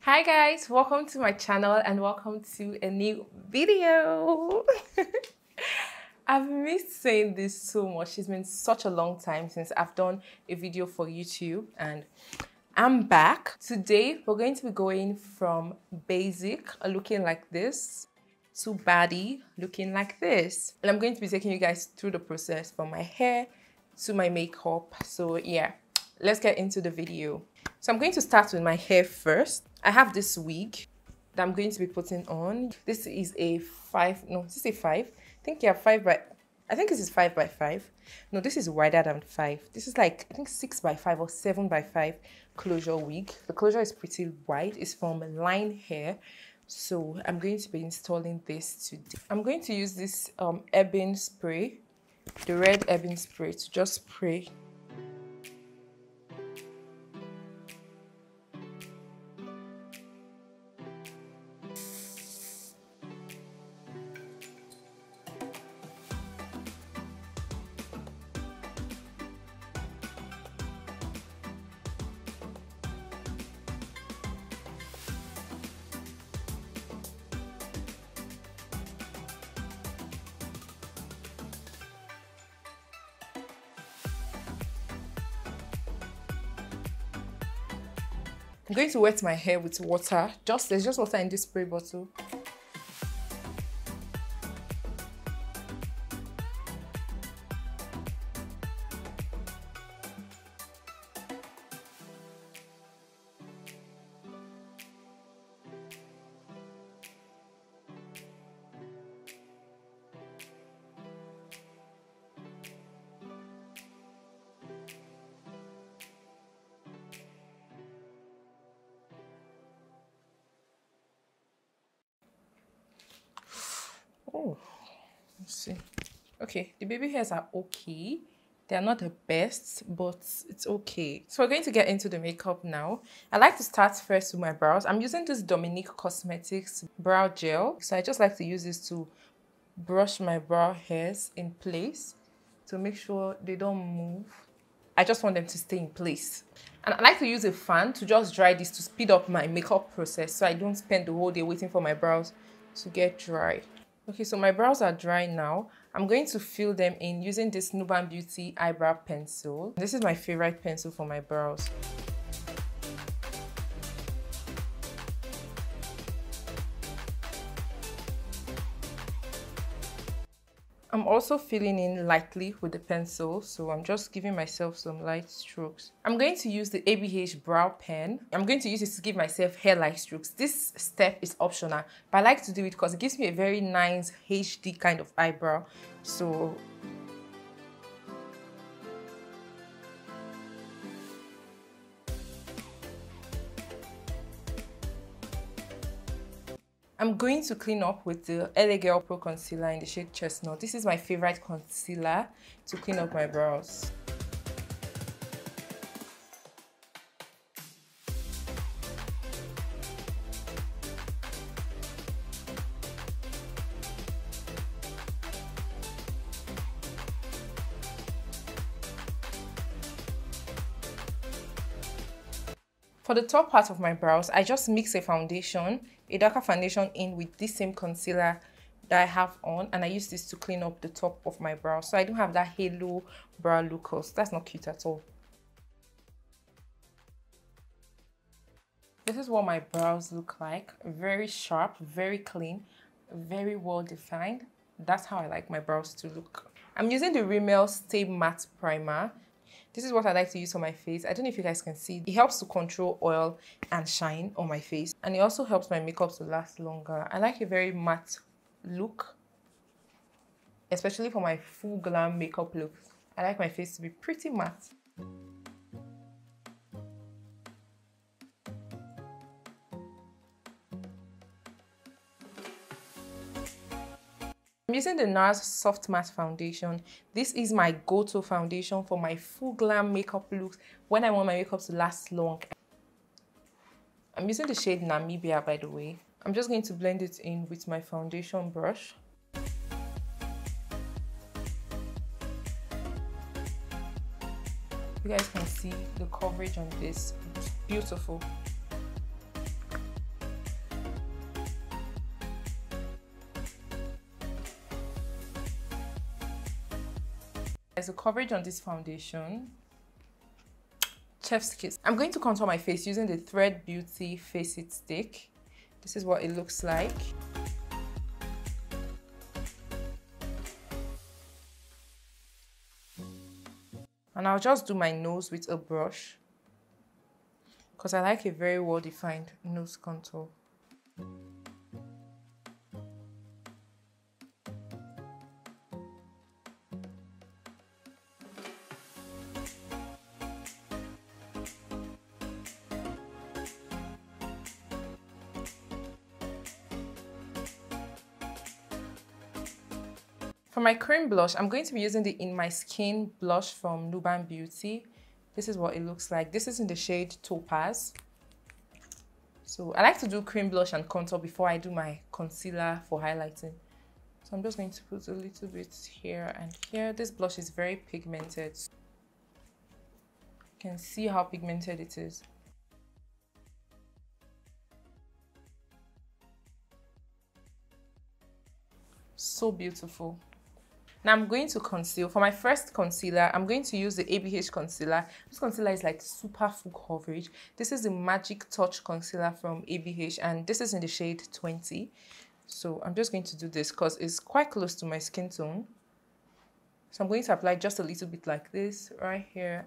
Hi guys, welcome to my channel and welcome to a new video. I've missed saying this so much. It's been such a long time since I've done a video for YouTube and I'm back. Today we're going to be going from basic, looking like this, to baddie, looking like this. And I'm going to be taking you guys through the process from my hair to my makeup. So yeah, let's get into the video. So I'm going to start with my hair first. I have this wig that I'm going to be putting on. This is a 5, no, this is a 5. I think yeah, 5 by, I think this is 5 by 5. No, this is wider than 5. This is like, I think 6 by 5 or 7 by 5 closure wig. The closure is pretty wide. It's from Line Hair. So I'm going to be installing this today. I'm going to use this ebony spray, the red ebony spray, to just spray. I'm going to wet my hair with water. There's just water in this spray bottle. Oh, let's see. Okay, the baby hairs are okay. They are not the best, but it's okay. So we're going to get into the makeup now. I like to start first with my brows. I'm using this Dominique Cosmetics brow gel. So I just like to use this to brush my brow hairs in place to make sure they don't move. I just want them to stay in place. And I like to use a fan to just dry this to speed up my makeup process so I don't spend the whole day waiting for my brows to get dry. Okay, so my brows are dry now. I'm going to fill them in using this Nuban Beauty eyebrow pencil. This is my favorite pencil for my brows. I'm also filling in lightly with the pencil, so I'm just giving myself some light strokes. I'm going to use the ABH brow pen. I'm going to use this to give myself hair-like strokes. This step is optional, but I like to do it because it gives me a very nice HD kind of eyebrow. So I'm going to clean up with the LA Girl Pro Concealer in the shade Chestnut. This is my favorite concealer to clean up my brows. For the top part of my brows, I just mix a darker foundation in with this same concealer that I have on, and I use this to clean up the top of my brow so I don't have that halo brow look, because that's not cute at all. This is what my brows look like. Very sharp, very clean, very well defined. That's how I like my brows to look. I'm using the Rimmel Stay Matte Primer. This is what I like to use on my face. I don't know if you guys can see. It helps to control oil and shine on my face. And it also helps my makeup to last longer. I like a very matte look, especially for my full glam makeup look. I like my face to be pretty matte. I'm using the NARS Soft Matte Foundation. This is my go-to foundation for my full glam makeup looks when I want my makeup to last long. I'm using the shade Namibia, by the way. I'm just going to blend it in with my foundation brush. You guys can see the coverage on this. It's beautiful. the coverage on this foundation. Chef's kiss. I'm going to contour my face using the Thread Beauty Face It Stick. This is what it looks like. And I'll just do my nose with a brush because I like a very well-defined nose contour. For my cream blush, I'm going to be using the In My Skin blush from Nuban Beauty. This is what it looks like. This is in the shade Topaz. So I like to do cream blush and contour before I do my concealer for highlighting. So I'm just going to put a little bit here and here. This blush is very pigmented. You can see how pigmented it is. So beautiful. Now I'm going to conceal. For my first concealer, I'm going to use the ABH concealer. This concealer is like super full coverage. This is the Magic Touch concealer from ABH and this is in the shade 20. So I'm just going to do this because it's quite close to my skin tone. So I'm going to apply just a little bit like this, right here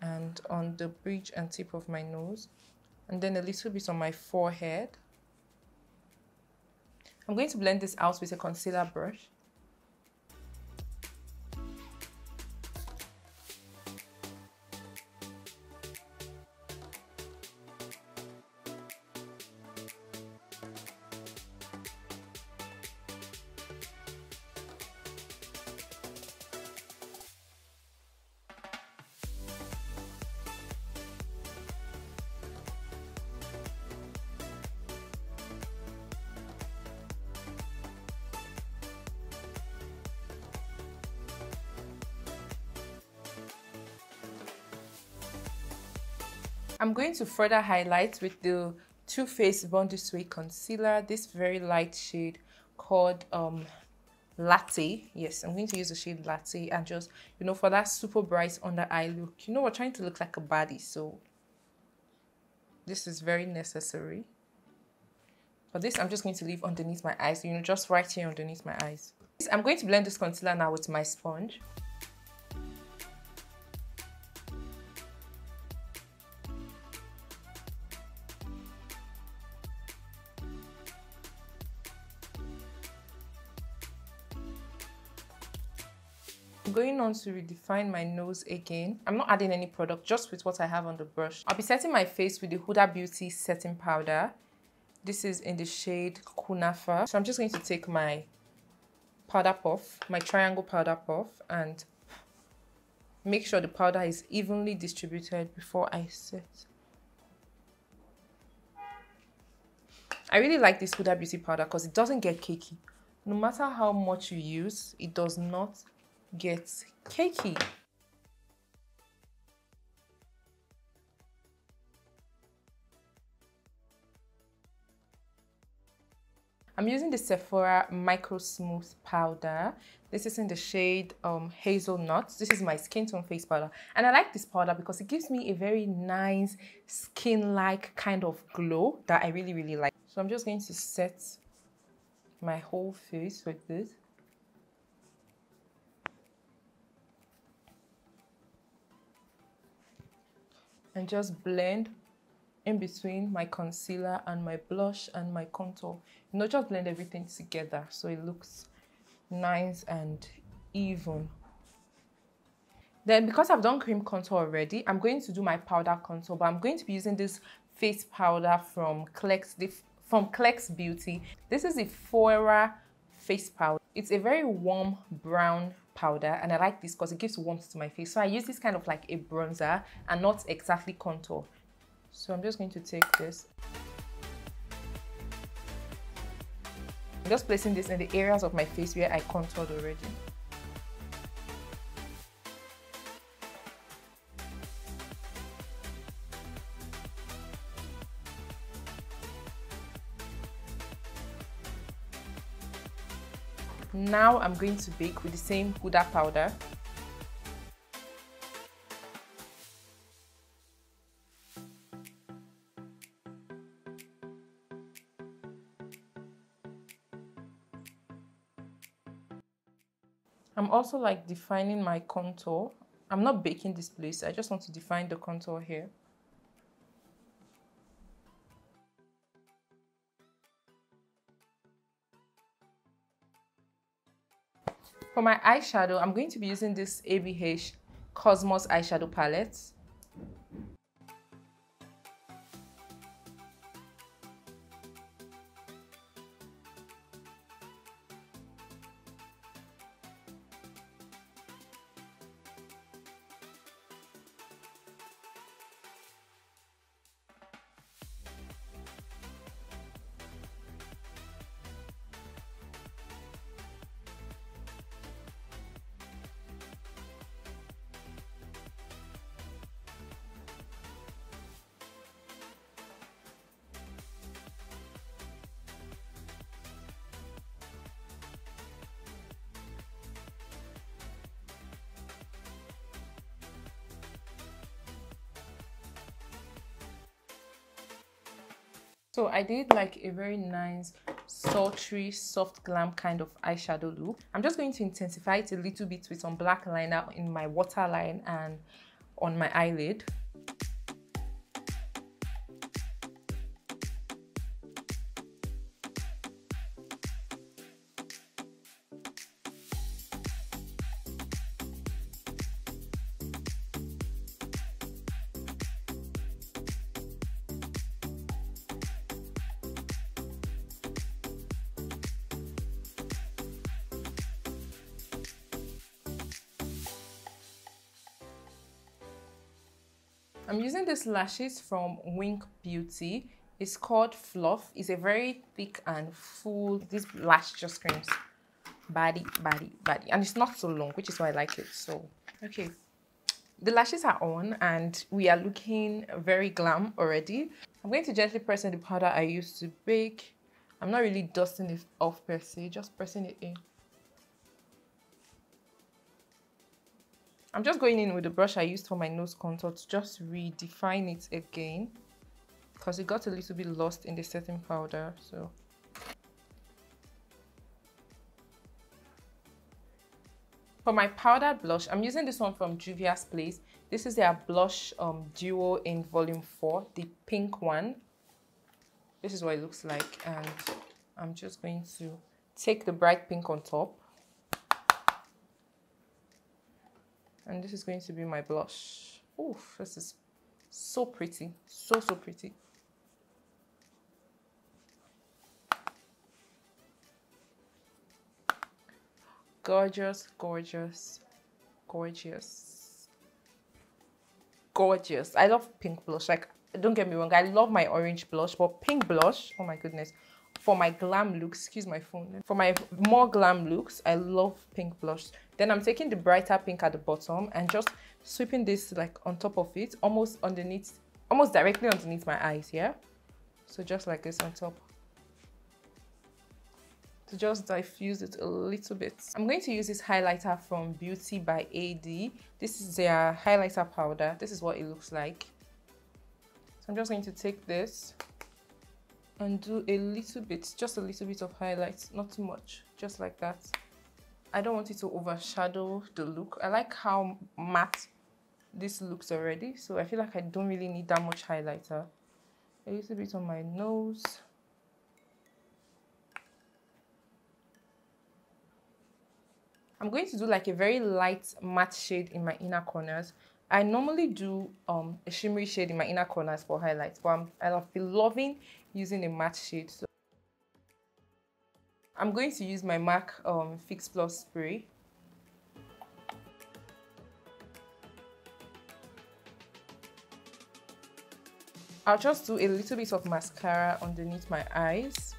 and on the bridge and tip of my nose. And then a little bit on my forehead. I'm going to blend this out with a concealer brush. I'm going to further highlight with the Too Faced Bondi Suede Concealer, this very light shade called Latte. Yes, I'm going to use the shade Latte and just, you know, for that super bright under eye look. You know, we're trying to look like a baddie, so this is very necessary. For this, I'm just going to leave underneath my eyes, you know, just right here underneath my eyes. I'm going to blend this concealer now with my sponge. I'm going on to redefine my nose again. I'm not adding any product, just with what I have on the brush. I'll be setting my face with the Huda Beauty setting powder. This is in the shade Kunafa. So I'm just going to take my powder puff, my triangle powder puff, and make sure the powder is evenly distributed before I set. I really like this Huda Beauty powder because it doesn't get cakey. No matter how much you use, it does not get cakey. I'm using the Sephora Micro Smooth powder. This is in the shade Hazelnut. This is my skin tone face powder. And I like this powder because it gives me a very nice skin-like kind of glow that I really, really like. So I'm just going to set my whole face with this. And just blend in between my concealer and my blush and my contour. You know, just blend everything together so it looks nice and even. Then because I've done cream contour already, I'm going to do my powder contour, but I'm going to be using this face powder from Clex Beauty. This is the Fora face powder. It's a very warm brown powder and I like this because it gives warmth to my face. So I use this kind of like a bronzer and not exactly contour. So I'm just going to take this. I'm just placing this in the areas of my face where I contoured already. Now I'm going to bake with the same Huda powder. I'm also like defining my contour. I'm not baking this place, I just want to define the contour here. For my eyeshadow, I'm going to be using this ABH Cosmos eyeshadow palette. So I did like a very nice, sultry, soft glam kind of eyeshadow look. I'm just going to intensify it a little bit with some black liner in my waterline and on my eyelid. I'm using these lashes from Wink Beauty. It's called Fluff. It's a very thick and full. This lash just screams baddie, baddie, baddie. And it's not so long, which is why I like it. So, okay. The lashes are on and we are looking very glam already. I'm going to gently press in the powder I used to bake. I'm not really dusting it off per se, just pressing it in. I'm just going in with the brush I used for my nose contour to just redefine it again because it got a little bit lost in the setting powder. So for my powdered blush, I'm using this one from Juvia's Place. This is their blush duo in volume 4, the pink one. This is what it looks like, and I'm just going to take the bright pink on top. And this is going to be my blush. Oof, this is so pretty. So, so pretty. Gorgeous, gorgeous, gorgeous. Gorgeous. I love pink blush. Like, don't get me wrong, I love my orange blush, but pink blush, oh my goodness. For my glam looks, excuse my phone. For my more glam looks, I love pink blush. Then I'm taking the brighter pink at the bottom and just sweeping this like on top of it, almost underneath, almost directly underneath my eyes, yeah? So just like this on top. To just diffuse it a little bit. I'm going to use this highlighter from Beauty by AD. This is their highlighter powder. This is what it looks like. So I'm just going to take this and do a little bit, just a little bit of highlights, not too much, just like that. I don't want it to overshadow the look. I like how matte this looks already, so I feel like I don't really need that much highlighter. A little bit on my nose. I'm going to do like a very light matte shade in my inner corners. I normally do a shimmery shade in my inner corners for highlights, but I've been loving using a matte shade. So I'm going to use my MAC Fix Plus spray. I'll just do a little bit of mascara underneath my eyes.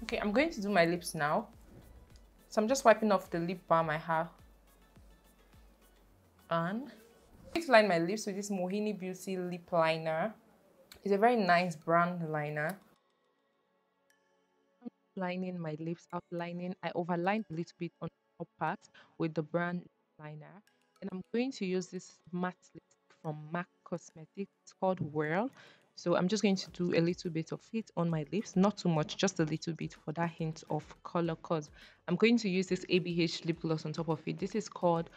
Okay, I'm going to do my lips now. So I'm just wiping off the lip balm I have on. going to line my lips with this Mohini Beauty lip liner. It's a very nice brand liner. Lining my lips, outlining. I overlined a little bit on the top part with the brand liner. And I'm going to use this matte lipstick from MAC Cosmetics. It's called Whirl. So I'm just going to do a little bit of it on my lips, not too much, just a little bit for that hint of color. Cause I'm going to use this ABH lip gloss on top of it. This is called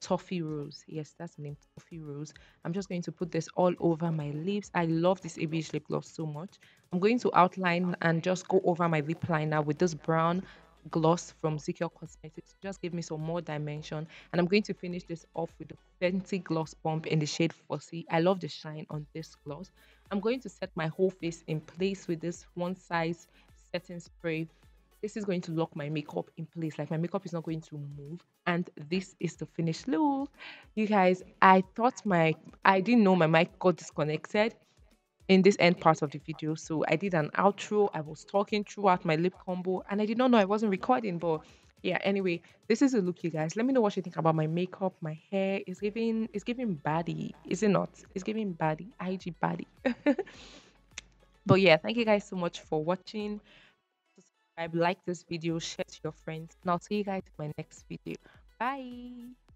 Toffee Rose. Yes, that's the name, Toffee Rose. I'm just going to put this all over my lips. I love this ABH lip gloss so much. I'm going to outline and just go over my lip liner with this brown gloss from ZK Cosmetics. Just give me some more dimension. And I'm going to finish this off with the Fenty Gloss Pump in the shade Fussy. I love the shine on this gloss. I'm going to set my whole face in place with this one size setting spray. This is going to lock my makeup in place. Like my makeup is not going to move. And this is the finished look. You guys, I didn't know my mic got disconnected in this end part of the video. So I did an outro. I was talking throughout my lip combo and I did not know I wasn't recording. But yeah, anyway, this is a look, you guys. Let me know what you think about my makeup, my hair. It's giving baddie, is it not? It's giving baddie, IG baddie. But yeah, thank you guys so much for watching. Subscribe, like this video, share to your friends, and I'll see you guys in my next video. Bye.